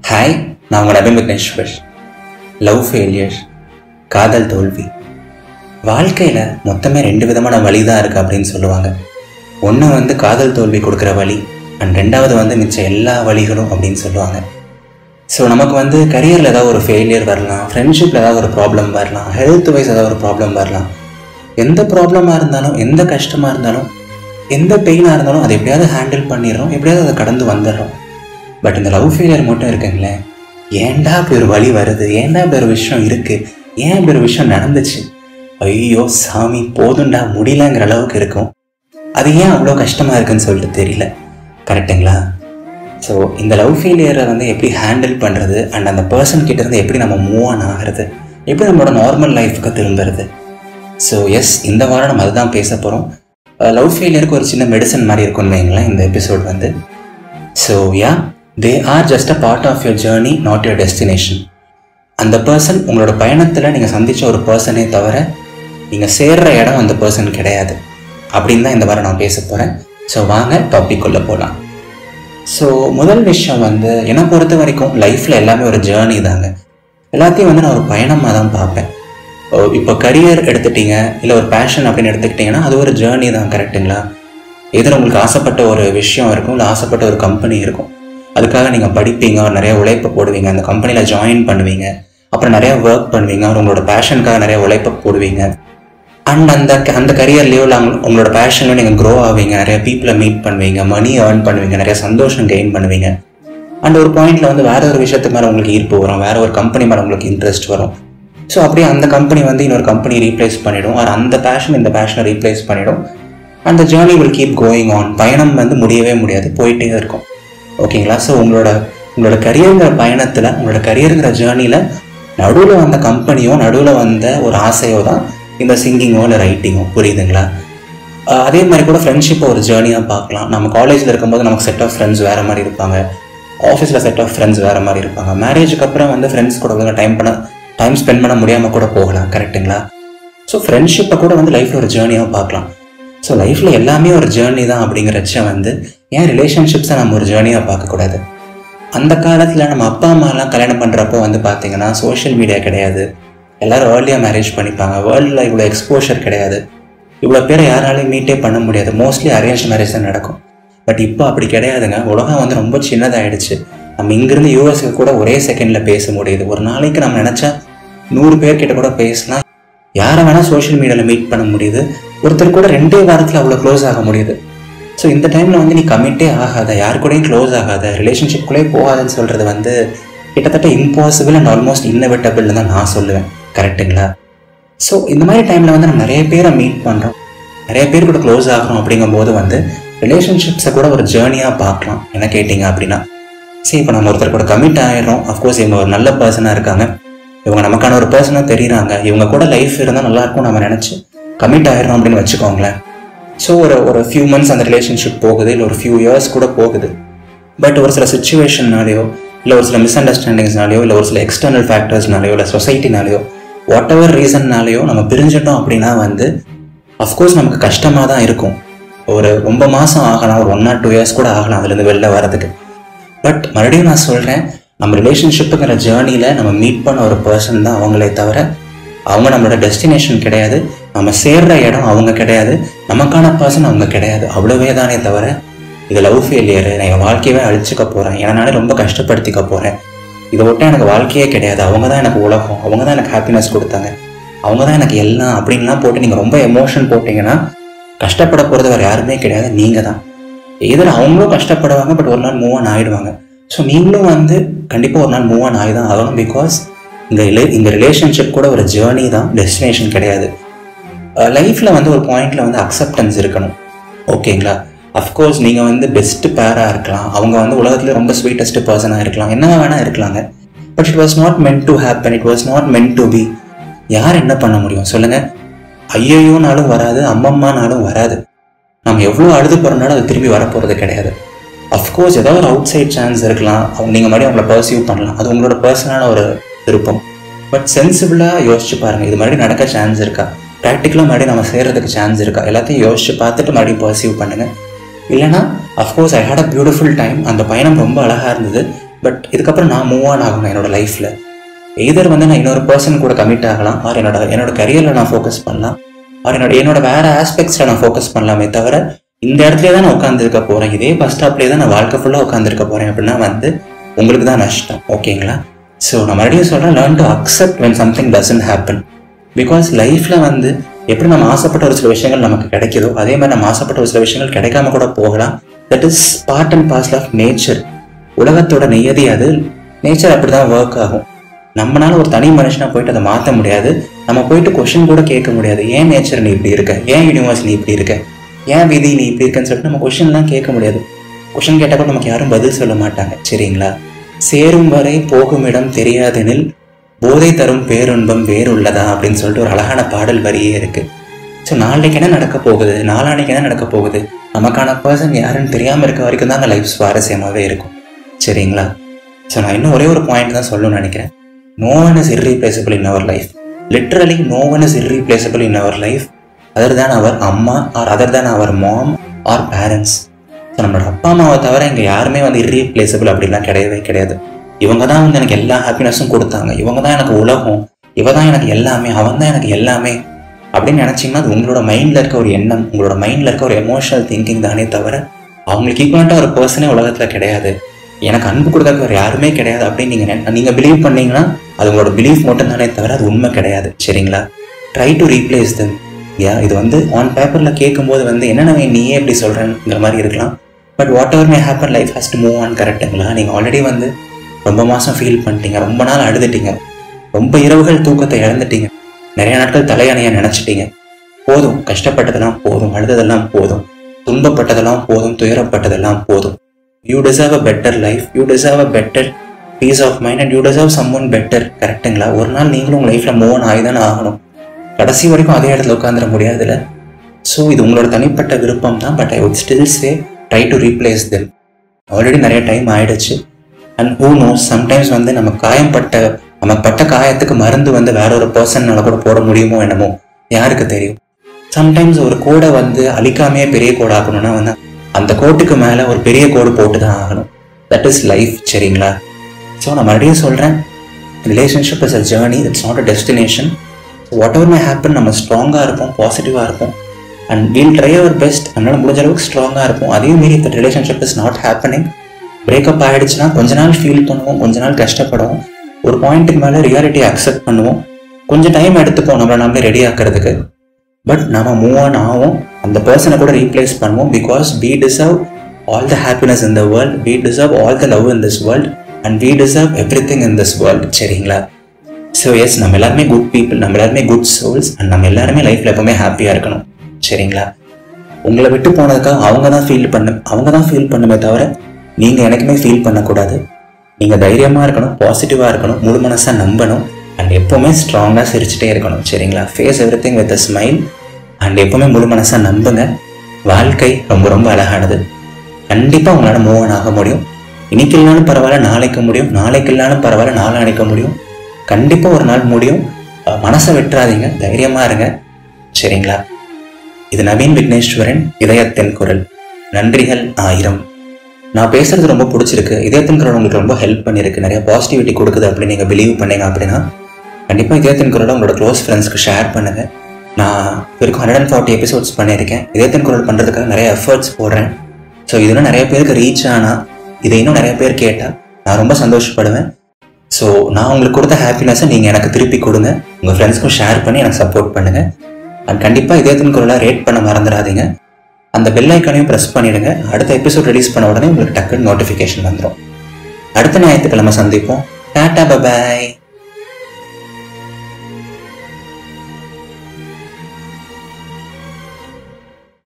Hi, நான் உங்கள் Nabin Vigneshwar. Love failure, காதல் தோல்வி. வாழ்க்கையில் மொத்தமே 2 விதமான வழி தான் இருக்குது அப்படின்னு சொல்லுவாங்க. ஒன்று காதல் தோல்வி கொடுக்குற வழி, அண்ட் 2வது மிச்சம் எல்லா வழிகளும் அப்படின்னு சொல்லுவாங்க. ஸோ நமக்கு கரியரில் ஏதாவது ஒரு ஃபெயிலியர் வரலாம், ஃப்ரெண்ட்ஷிப்பில் ஏதாவது ஒரு ப்ராப்ளம் வரலாம், ஹெல்த் வைஸ் ஏதாவது ஒரு ப்ராப்ளம் வரலாம். எந்த ப்ராப்ளமாக இருந்தாலும், எந்த கஷ்டமாக இருந்தாலும், எந்த பெயினாக இருந்தாலும் அதை எப்படியாவது ஹேண்டில் பண்ணிடுறோம், எப்படியாவது அதை கடந்து வந்துடுறோம். பட் இந்த லவ் ஃபெயிலியர் மட்டும் இருக்குங்களேன், ஏன்டா இப்படி ஒரு வழி வருது, ஏன்டா இப்படி ஒரு விஷயம் இருக்குது, ஏன் இப்படி ஒரு விஷயம் நடந்துச்சு, ஐயோ சாமி போதுண்டா முடியலங்கிற அளவுக்கு இருக்கும். அது ஏன் அவ்வளோ கஷ்டமாக இருக்குன்னு சொல்லிட்டு தெரியல. கரெக்டுங்களா? ஸோ இந்த லவ் ஃபெயிலியரை எப்படி ஹேண்டில் பண்ணுறது, அண்ட் அந்த பர்சன் கிட்டேருந்து எப்படி நம்ம மூவ் ஆன் ஆகிறது, எப்படி நம்மளோட நார்மல் லைஃபுக்கு திரும்புறது. ஸோ எஸ், இந்த வாரம் நம்ம அதுதான் பேச போகிறோம். லவ் ஃபெயிலியருக்கு ஒரு சின்ன மெடிசன் மாதிரி இருக்கும்னு வைங்களேன் இந்த episode. So ya, they are just a part of your journey, not your destination. அந்த பர்சன் உங்களோட பயணத்தில் நீங்கள் சந்தித்த ஒரு பர்சனே தவிர நீங்கள் சேர்கிற இடம் அந்த பர்சன் கிடையாது அப்படின்னு தான் இந்த வாரம் நான் பேச போகிறேன். ஸோ வாங்க டாபிக் உள்ள போகலாம். ஸோ முதல் விஷயம் என்னை பொறுத்த வரைக்கும் லைஃப்பில் எல்லாமே ஒரு ஜேர்னி தாங்க. எல்லாத்தையும் நான் ஒரு பயணமாக தான் பார்ப்பேன். இப்போ கரியர் எடுத்துட்டீங்க, இல்லை ஒரு பேஷன் அப்படின்னு எடுத்துக்கிட்டிங்கன்னா அது ஒரு ஜேர்னி தான். கரெக்டுங்களா? எதில் உங்களுக்கு ஆசைப்பட்ட ஒரு விஷயம் இருக்கும், இல்லை ஆசைப்பட்ட ஒரு கம்பெனி இருக்கும், அதுக்காக நீங்கள் படிப்பீங்க, நிறைய உழைப்பு போடுவீங்க, அந்த கம்பெனியில் ஜாயின் பண்ணுவீங்க, அப்புறம் நிறையா ஒர்க் பண்ணுவீங்க, உங்களோட பேஷனுக்காக நிறைய உழைப்பு போடுவீங்க. அண்ட் அந்த கரியர்லேயோ இல்லை உங்களோட பேஷன்லையோ நீங்கள் க்ரோ ஆவீங்க, நிறைய பீப்புளை மீட் பண்ணுவீங்க, மணி ஏர்ன் பண்ணுவீங்க, நிறைய சந்தோஷம் கெயின் பண்ணுவீங்க. அண்ட் ஒரு பாயிண்டில் வேறு ஒரு விஷயத்துக்கு மேலே உங்களுக்கு ஈர்ப்பு வரும், வேறு ஒரு கம்பெனி மேலே உங்களுக்கு இன்ட்ரெஸ்ட் வரும். ஸோ அப்படியே அந்த கம்பெனி இன்னொரு கம்பெனி ரீப்ளேஸ் பண்ணிவிடும், ஆர் அந்த பேஷன் இந்த பேஷனை ரீப்ளேஸ் பண்ணிவிடும். அந்த journey will keep going on. பயணம் முடியவே முடியாது, போயிட்டே இருக்கும். ஓகேங்களா? ஸோ உங்களோட கரியருங்கிற பயணத்தில், உங்களோட கரியருங்கிற ஜேர்னியில் நடுவில் வந்த கம்பெனியோ, நடுவில் வந்த ஒரு ஆசையோ தான் இந்த சிங்கிங்கோ இல்லை ரைட்டிங்கோ. புரியுதுங்களா? அதே மாதிரி கூட ஃப்ரெண்ட்ஷிப்பை ஒரு ஜேர்னியாக பார்க்கலாம். நம்ம காலேஜில் இருக்கும்போது நமக்கு செட் ஆஃப் ஃப்ரெண்ட்ஸ் வேறு மாதிரி இருப்பாங்க, ஆஃபீஸில் செட் ஆஃப் ஃப்ரெண்ட்ஸ் வேறு மாதிரி இருப்பாங்க. மேரேஜுக்கு அப்புறம் ஃப்ரெண்ட்ஸ் கூட டைம் ஸ்பெண்ட் பண்ண முடியாமல் கூட போகலாம். கரெக்டுங்களா? ஸோ ஃப்ரெண்ட்ஷிப்பை கூட லைஃப்பில் ஒரு ஜேர்னியாக பார்க்கலாம். ஸோ லைஃப்பில் எல்லாமே ஒரு ஜேர்னி தான் அப்படிங்கிறச்ச ஏன் ரிலேஷன்ஷிப்ஸை நம்ம ஒரு ஜேர்னியாக பார்க்கக்கூடாது? அந்த காலத்தில் நம்ம அப்பா அம்மாலாம் கல்யாணம் பண்ணுறப்போ பார்த்தீங்கன்னா சோஷியல் மீடியா கிடையாது, எல்லோரும் ஏர்லியாக மேரேஜ் பண்ணிப்பாங்க, வேர்ல்டில் இவ்வளோ எக்ஸ்போஷர் கிடையாது, இவ்வளோ பேரை யாராலையும் மீட்டே பண்ண முடியாது, மோஸ்ட்லி அரேஞ்ச் மேரேஜ் தான் நடக்கும். பட் இப்போ அப்படி கிடையாதுங்க. உலகம் ரொம்ப சின்னதாகிடுச்சு. நம்ம இங்கேருந்து யூஎஸ்க்கு கூட ஒரே செகண்டில் பேச முடியுது. ஒரு நாளைக்கு நம்ம நினச்சா 100 பேர்கிட்ட கூட பேசலாம், யாரை வேணால் சோஷியல் மீடியாவில் மீட் பண்ண முடியுது, ஒருத்தர் கூட 2 வாரத்தில் அவ்வளோ க்ளோஸ் ஆக முடியுது. ஸோ இந்த டைமில் நீ கமிட்டே ஆகாத, யாரு கூடயும் க்ளோஸ் ஆகாத, ரிலேஷன்ஷிப்குள்ளேயே போகாதுன்னு சொல்கிறது கிட்டத்தட்ட இம்பாசிபிள் அண்ட் ஆல்மோஸ்ட் இன்னெவிட்டபிள்னு தான் நான் சொல்லுவேன். கரெக்டுங்களா? ஸோ இந்த மாதிரி டைமில் நம்ம நிறைய பேரை மீட் பண்ணுறோம், நிறைய பேர் கூட க்ளோஸ் ஆகிறோம். அப்படிங்கும்போது ரிலேஷன்ஷிப்ஸை கூட ஒரு ஜேர்னியாக பார்க்கலாம். என்ன கேட்டிங்க அப்படின்னா, சரி இப்போ நம்ம ஒருத்தர் கூட கமிட் ஆகிடுறோம், அஃப்கோர்ஸ் இவங்க ஒரு நல்ல பர்சனாக இருக்காங்க, இவங்க நமக்கான ஒரு பர்சனாக தெரியுறாங்க, இவங்க கூட லைஃப் இருந்தால் நல்லாயிருக்கும் நம்ம நினச்சி கமிட் ஆகிடுறோம் அப்படின்னு வச்சுக்கோங்களேன். ஸோ ஒரு ஃபியூ மந்த்ஸ் அந்த ரிலேஷன்ஷிப் போகுது, இல்லை ஒரு ஃபியூ இயர்ஸ் கூட போகுது. பட் ஒரு சில சுச்சுவேஷன்னாலேயோ, இல்லை ஒரு சில மிஸ் அண்டர்ஸ்டாண்டிங்ஸ்னாலேயோ, இல்லை ஒரு சில எக்ஸ்டர்னல் ஃபேக்டர்ஸ்னாலேயோ, இல்லை சொசைட்டினாலேயோ, வாட் எவர் ரீசன்னாலேயோ நம்ம பிரிஞ்சிட்டோம் அப்படின்னா அஃப்கோர்ஸ் நமக்கு கஷ்டமாக தான் இருக்கும். ரொம்ப மாதம் ஆகலாம், ஒரு 1 or 2 years கூட ஆகலாம் அதுலேருந்து வெளில வரதுக்கு. பட் மறுபடியும் நான் சொல்கிறேன், நம்ம ரிலேஷன்ஷிப்புங்கிற ஜேர்னியில் நம்ம மீட் பண்ண ஒரு பர்சன் தான் அவங்களே தவிர அவங்க நம்மளோட டெஸ்டினேஷன் கிடையாது, நம்ம சேர்கிற இடம் அவங்க கிடையாது, நமக்கான பர்சன் அவங்க கிடையாது. அவ்வளோவே தானே தவிர இது லவ் ஃபெயிலியரு, நான் என் வாழ்க்கையவே அழிச்சிக்க போகிறேன், ஏன்னாலே ரொம்ப கஷ்டப்படுத்திக்க போகிறேன், இதை விட்டால் எனக்கு வாழ்க்கையே கிடையாது, அவங்க தான் எனக்கு உலகம், அவங்க தான் எனக்கு ஹாப்பினஸ் கொடுத்தாங்க, அவங்க தான் எனக்கு எல்லாம் அப்படின்லாம் போட்டு நீங்கள் ரொம்ப எமோஷன் போட்டிங்கன்னா கஷ்டப்பட போகிறது வேறு யாருமே கிடையாது, நீங்கள் தான். எதில் அவங்களும் கஷ்டப்படுவாங்க, பட் ஒரு நாள் மூவ் ஆன் ஆகிடுவாங்க. ஸோ நீங்களும் கண்டிப்பாக ஒரு நாள் மூவ் ஆன் ஆகி தான் ஆகணும். பிகாஸ் இந்த ரிலேஷன்ஷிப் கூட ஒரு ஜேர்னி தான், டெஸ்டினேஷன் கிடையாது. லைஃப்பில் ஒரு பாயிண்டில் அக்செப்டன்ஸ் இருக்கணும். ஓகேங்களா? அஃப்கோர்ஸ் நீங்கள் பெஸ்ட்டு பேராக இருக்கலாம், அவங்க உலகத்தில் ரொம்ப ஸ்வீட்டஸ்ட் பர்சனாக இருக்கலாம், என்ன வேணால் இருக்கலாங்க. But it was not meant to happen, it was not meant to be. யார் என்ன பண்ண முடியும் சொல்லுங்கள்? ஐயோனாலும் வராது, அம்மம்மானாலும் வராது. நம்ம எவ்வளோ அழுது போகிறனாலும் அது திரும்பி வரப்போகிறது கிடையாது. அஃப்கோர்ஸ் ஏதாவது ஒரு அவுட் சைட் சான்ஸ் இருக்கலாம், நீங்கள் மறுபடியும் அவங்கள பர்சீவ் பண்ணலாம், அது உங்களோட பர்சனான ஒரு விருப்பம். பட் சென்சிபிளாக யோசிச்சு பாருங்கள், இது மறுபடியும் நடக்க சான்ஸ் இருக்கா, ப்ராக்டிக்கலாக மறுபடியும் நம்ம சேர்கிறதுக்கு சான்ஸ் இருக்கா, எல்லாத்தையும் யோசிச்சு பார்த்துட்டு மறுபடியும் பர்சீவ் பண்ணுங்கள். இல்லைனா of course I had a beautiful time, அந்த பயணம் ரொம்ப அழகாக இருந்தது, பட் இதுக்கப்புறம் நான் மூவ் ஆன் ஆகணும் என்னோட லைஃப்பில். எதர் வந்து நான் இன்னொரு பர்சன் கூட கமிட் ஆகலாம், ஆர் என்னோட கரியரில் நான் ஃபோக்கஸ் பண்ணலாம், ஆர் என்னோட வேறு ஆஸ்பெக்ட்ஸில் நான் ஃபோக்கஸ் பண்ணலாமே தவிர இந்த இடத்துல தான் நான் உட்காந்துருக்க போகிறேன், இதே பஸ் ஸ்டாப்லேயே தான் நான் வாழ்க்கை ஃபுல்லாக உட்காந்துருக்க போகிறேன் அப்படின்னா வந்து உங்களுக்கு தான் நஷ்டம். ஓகேங்களா? ஸோ நான் மறுபடியும் சொல்கிறேன், learn to accept when something doesn't happen. Because லைஃப்பில் வந்து எப்படி நம்ம ஆசைப்பட்ட ஒரு சில விஷயங்கள் நமக்கு கிடைக்குதோ அதே மாதிரி நம்ம ஆசைப்பட்ட ஒரு சில விஷயங்கள் கிடைக்காம கூட போகலாம். That is part and parcel of nature. உலகத்தோட நியதி அது. நேச்சர் அப்படி தான் ஒர்க் ஆகும். நம்மளால ஒரு தனி மனுஷனா போயிட்டு அதை மாற்ற முடியாது. நம்ம போயிட்டு கொஸ்டின் கூட கேட்க முடியாது, ஏன் நேச்சர் நீ இப்படி இருக்க, ஏன் யூனிவர்ஸ் நீ இப்படி இருக்க, ஏன் விதி நீ இப்படி இருக்கன்னு சொல்லிட்டு நம்ம கொஸ்டின்லாம் கேட்க முடியாது. கொஸ்டின் கேட்டால் கூட நமக்கு யாரும் பதில் சொல்ல மாட்டாங்க. சரிங்களா? சேரும் வரை போகும் இடம் தெரியாதெனில் போதை தரும் பேருன்பம் வேறு உள்ளதா அப்படின்னு சொல்லிட்டு ஒரு அழகான பாடல் வரியே இருக்கு. ஸோ நாளைக்கு என்ன நடக்க போகுது, நாளானைக்கு என்ன நடக்க போகுது, நமக்கான பர்சன் யாருன்னு தெரியாமல் இருக்க வரைக்கும் தான் அந்த லைஃப் சுவாரஸ்யமாகவே இருக்கும். சரிங்களா? ஸோ நான் இன்னும் ஒரே ஒரு பாயிண்ட் தான் சொல்லணும்னு நினைக்கிறேன். No one is irreplaceable in our life. Literally, no one is irreplaceable in our life other than our amma or other than our mom or parents. So நம்மளோட அப்பா அம்மாவை தவிர இங்கே யாருமே வந்து irreplaceable அப்படிலாம் கிடையவே கிடையாது. இவங்க தான் வந்து எனக்கு எல்லா ஹாப்பினஸும் கொடுத்தாங்க, இவங்க தான் எனக்கு உலகம், இவ தான் எனக்கு எல்லாமே, அவன் தான் எனக்கு எல்லாமே அப்படின்னு நினச்சிங்கன்னா அது உங்களோட மைண்டில் இருக்க ஒரு எண்ணம், உங்களோட மைண்டில் இருக்க ஒரு எமோஷனல் திங்கிங் தானே தவிர அவங்களுக்கு ஈக்குவலாக ஒரு பர்சனே உலகத்தில் கிடையாது. எனக்கு அன்பு கொடுக்க வேறு யாருமே கிடையாது அப்படின்னு நீங்கள் பிலீவ் பண்ணீங்கன்னா அது உங்களோட பிலீஃப் மட்டும் தானே தவிர அது உண்மை கிடையாது. சரிங்களா? Try to replace them. இது வந்து ஆன் பேப்பரில் கேட்கும்போது வந்து என்னென்ன நீயே எப்படி சொல்கிறேங்கிற மாதிரி இருக்கலாம். But what ever may happen, life has to move on. கரெக்டுங்களா? நீங்கள் ஆல்ரெடி வந்து ரொம்ப மாதம் ஃபீல் பண்ணிட்டீங்க, ரொம்ப நாள் அழுதுட்டீங்க, ரொம்ப இரவுகள் தூக்கத்தை இழந்துட்டீங்க, நிறைய நாட்கள் தலையணையாக நினச்சிட்டீங்க. போதும், கஷ்டப்பட்டதெல்லாம் போதும், அழுததெல்லாம் போதும், துன்பப்பட்டதெல்லாம் போதும், துயரப்பட்டதெல்லாம் போதும். You deserve a better life, you deserve a better peace of mind and you deserve someone better. கரெக்டுங்களா? ஒரு நாள் நீங்களும் உங்கள் லைஃப்பில் மூவ் ஆன் ஆகிதானே ஆகணும். கடைசி வரைக்கும் அதே இடத்துல உட்காந்துட முடியாதுல்ல. ஸோ இது உங்களோட தனிப்பட்ட விருப்பம் தான். But I would still say try to replace them. Already நிறைய டைம் ஆகிடுச்சு. அண்ட் ஹூ நோஸ், சம்டைம்ஸ் வந்து நம்ம பட்ட காயத்துக்கு மருந்து வந்து வேற ஒரு பர்சன்னால கூட போட முடியுமோ என்னமோ, யாருக்கு தெரியும். சம்டைம்ஸ் ஒரு கோடை வந்து அழிக்காமையே பெரிய கோடை ஆகணும்னா வந்து அந்த கோட்டுக்கு மேலே ஒரு பெரிய கோடு போட்டு தான் ஆகணும். That is life. சரிங்களா? ஸோ நான் மறுபடியும் சொல்கிறேன், relationship is a journey, it's not a destination. Whatever may happen, நம்ம ஸ்ட்ராங்காக இருப்போம், பாசிட்டிவாக இருப்போம் and we'll try our best. நம்மளால் முடிஞ்ச அளவுக்கு ஸ்ட்ராங்காக இருப்போம். அதே மாரி இந்த relationship is not happening, breakup ஆகிடுச்சுன்னா கொஞ்ச நாள் ஃபீல் பண்ணுவோம், கொஞ்ச நாள் கஷ்டப்படுவோம், ஒரு பாயிண்ட்டுக்கு மேலே ரியாலிட்டியை அக்செப்ட் பண்ணுவோம், கொஞ்சம் டைம் எடுத்துப்போம் நம்மளே ரெடி ஆக்கிறதுக்கு. பட் நம்ம மூவ் ஆன் ஆகும், அந்த பர்சனை கூட ரீப்ளேஸ் பண்ணுவோம். Because we deserve all the happiness in the world, we deserve all the love in this world and we deserve everything in this world. சரிங்களா? ஸோ எஸ், நம்ம எல்லாருமே good people, நம்ம எல்லாருமே குட் சோல்ஸ் அண்ட் நம்ம எல்லாருமே லைஃப்பில் எப்பவுமே ஹாப்பியாக இருக்கணும். சரிங்களா? உங்களை விட்டு போனதுக்காக அவங்க தான் ஃபீல் பண்ணுமே தவிர நீங்கள் எனக்குமே ஃபீல் பண்ணக்கூடாது. நீங்கள் தைரியமாக இருக்கணும், பாசிட்டிவாக இருக்கணும், முழு மனசாக நம்பணும் அண்ட் எப்போவுமே ஸ்ட்ராங்காக சிரிச்சுட்டே இருக்கணும். சரிங்களா? Face everything with a smile and எப்போவுமே முழு மனசாக நம்புங்க. வாழ்க்கை ரொம்ப ரொம்ப அழகானது. கண்டிப்பாக உங்களால் மூவ் ஆன் ஆக முடியும். இன்னைக்கு இல்லைனாலும் பரவாயில்ல, நாளைக்கு முடியும், நாளைக்கு இல்லைனாலும் பரவாயில்ல, நாளானைக்க முடியும். கண்டிப்பாக ஒரு நாள் முடியும். மனசை விட்டுறாதீங்க, தைரியமாக இருங்க. சரிங்களா? இது நவீன் விக்னேஸ்வரன், இதயத்தின் குரல். நன்றிகள் 1000. நான் பேசுறது ரொம்ப பிடிச்சிருக்கு, இதயத்தின் குரல் உங்களுக்கு ரொம்ப ஹெல்ப் பண்ணியிருக்கு, நிறைய பாசிட்டிவிட்டி கொடுக்குது அப்படின்னு நீங்கள் பிலீவ் பண்ணீங்க அப்படின்னா கண்டிப்பாக இதயத்தின் குரலை உங்களோட க்ளோஸ் ஃப்ரெண்ட்ஸ்க்கு ஷேர் பண்ணுங்கள். நான் வரைக்கும் 140 எபிசோட்ஸ் பண்ணியிருக்கேன். இதயத்தின் குரல் பண்ணுறதுக்காக நிறைய எஃபர்ட்ஸ் போடுறேன். ஸோ இதெல்லாம் நிறைய பேருக்கு ரீச் ஆனால் இதை இன்னும் நிறைய பேர் கேட்டால் நான் ரொம்ப சந்தோஷப்படுவேன். ஸோ நான் உங்களுக்கு கொடுத்த ஹாப்பினஸை நீங்கள் எனக்கு திருப்பி கொடுங்க, உங்கள் ஃப்ரெண்ட்ஸ்க்கும் ஷேர் பண்ணி எனக்கு சப்போர்ட் பண்ணுங்கள். அண்ட் கண்டிப்பாக இதயத்தின் குரலை ரேட் பண்ண மறந்துடாதீங்க. அந்த பெல் ஐக்கானையும் ப்ரெஸ் பண்ணிவிடுங்க. அடுத்த எபிசோட் ரிலீஸ் பண்ண உடனே உங்களுக்கு டக்குன்னு நோட்டிஃபிகேஷன் வந்துடும். அடுத்த ஞாயிற்றுக்கிழமை சந்திப்போம். Tata, bye bye.